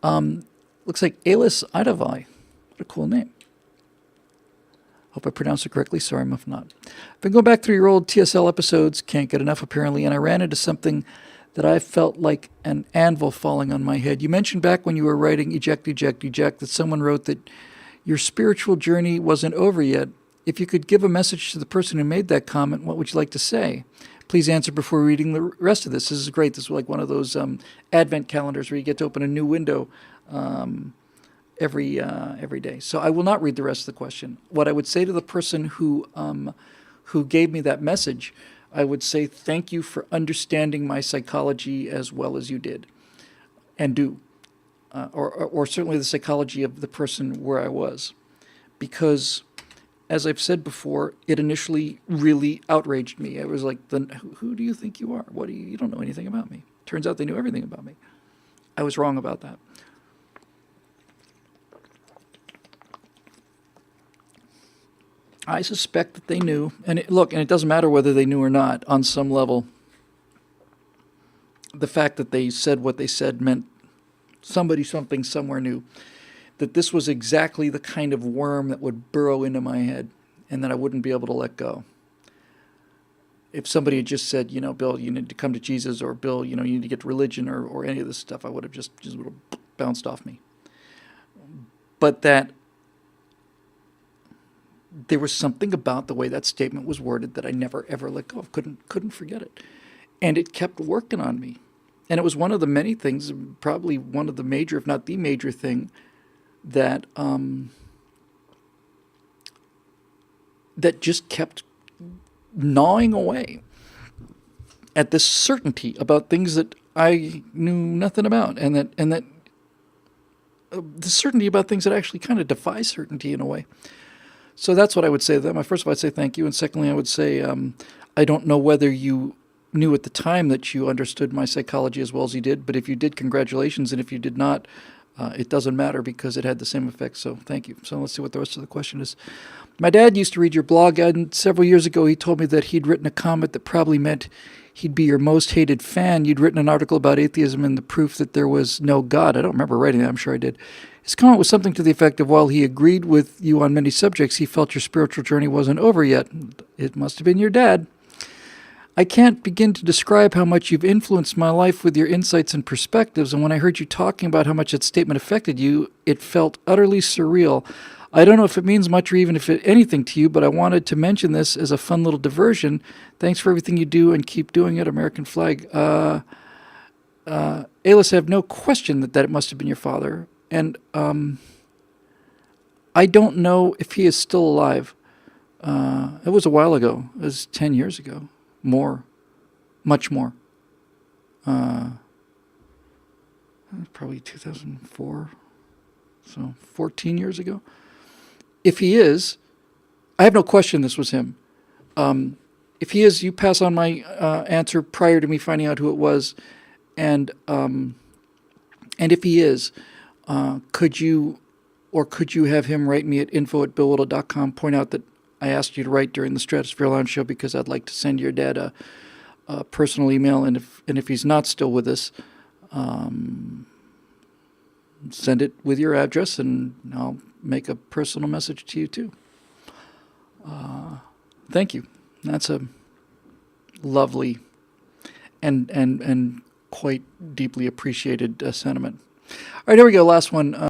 Looks like Alis Idavai. What a cool name. Hope I pronounced it correctly. Sorry if not. I've been going back through your old TSL episodes. Can't get enough, apparently. And I ran into something that I felt like an anvil falling on my head. You mentioned back when you were writing Eject, Eject, Eject that someone wrote that your spiritual journey wasn't over yet. If you could give a message to the person who made that comment, what would you like to say? Please answer before reading the rest of this. This is great. This is like one of those advent calendars where you get to open a new window every day. So I will not read the rest of the question. What I would say to the person who gave me that message, I would say thank you for understanding my psychology as well as you did and do, or certainly the psychology of the person where I was, because as I've said before, it initially really outraged me. I was like, who do you think you are? You don't know anything about me. Turns out they knew everything about me. I was wrong about that. I suspect that they knew, and it doesn't matter whether they knew or not on some level. The fact that they said what they said meant somebody, something, somewhere knew that this was exactly the kind of worm that would burrow into my head and that I wouldn't be able to let go. If somebody had just said, Bill, you need to come to Jesus, or Bill, you need to get to religion, or any of this stuff, I would have just would have bounced off me. But that there was something about the way that statement was worded that I never ever let go of. Couldn't forget it. And it kept working on me. And it was one of the many things, probably one of the major, if not the major thing, that that just kept gnawing away at this certainty about things that I knew nothing about, and that the certainty about things that actually kind of defy certainty in a way. So that's what I would say to them. First of all, I'd say thank you, and secondly, I would say I don't know whether you knew at the time that you understood my psychology as well as you did, but if you did, congratulations, and if you did not, it doesn't matter because it had the same effect, so thank you. So let's see what the rest of the question is. My dad used to read your blog, and several years ago he told me that he'd written a comment that probably meant he'd be your most hated fan. You'd written an article about atheism and the proof that there was no God. I don't remember writing that. I'm sure I did. His comment was something to the effect of, while he agreed with you on many subjects, he felt your spiritual journey wasn't over yet. It must have been your dad. I can't begin to describe how much you've influenced my life with your insights and perspectives, and when I heard you talking about how much that statement affected you, it felt utterly surreal. I don't know if it means much or even if it anything to you, but I wanted to mention this as a fun little diversion. Thanks for everything you do and keep doing it, American flag. Alis, I have no question that it must have been your father, and I don't know if he is still alive. It was a while ago. It was 10 years ago. More. Much more. Probably 2004. So 14 years ago. If he is, I have no question this was him. If he is, you pass on my answer prior to me finding out who it was. And if he is, could you have him write me at info@billwhittle.com, point out that I asked you to write during the Stratosphere Lounge show because I'd like to send your dad a personal email, and if he's not still with us, send it with your address, and I'll make a personal message to you too. Thank you. That's a lovely and quite deeply appreciated sentiment. All right, here we go. Last one.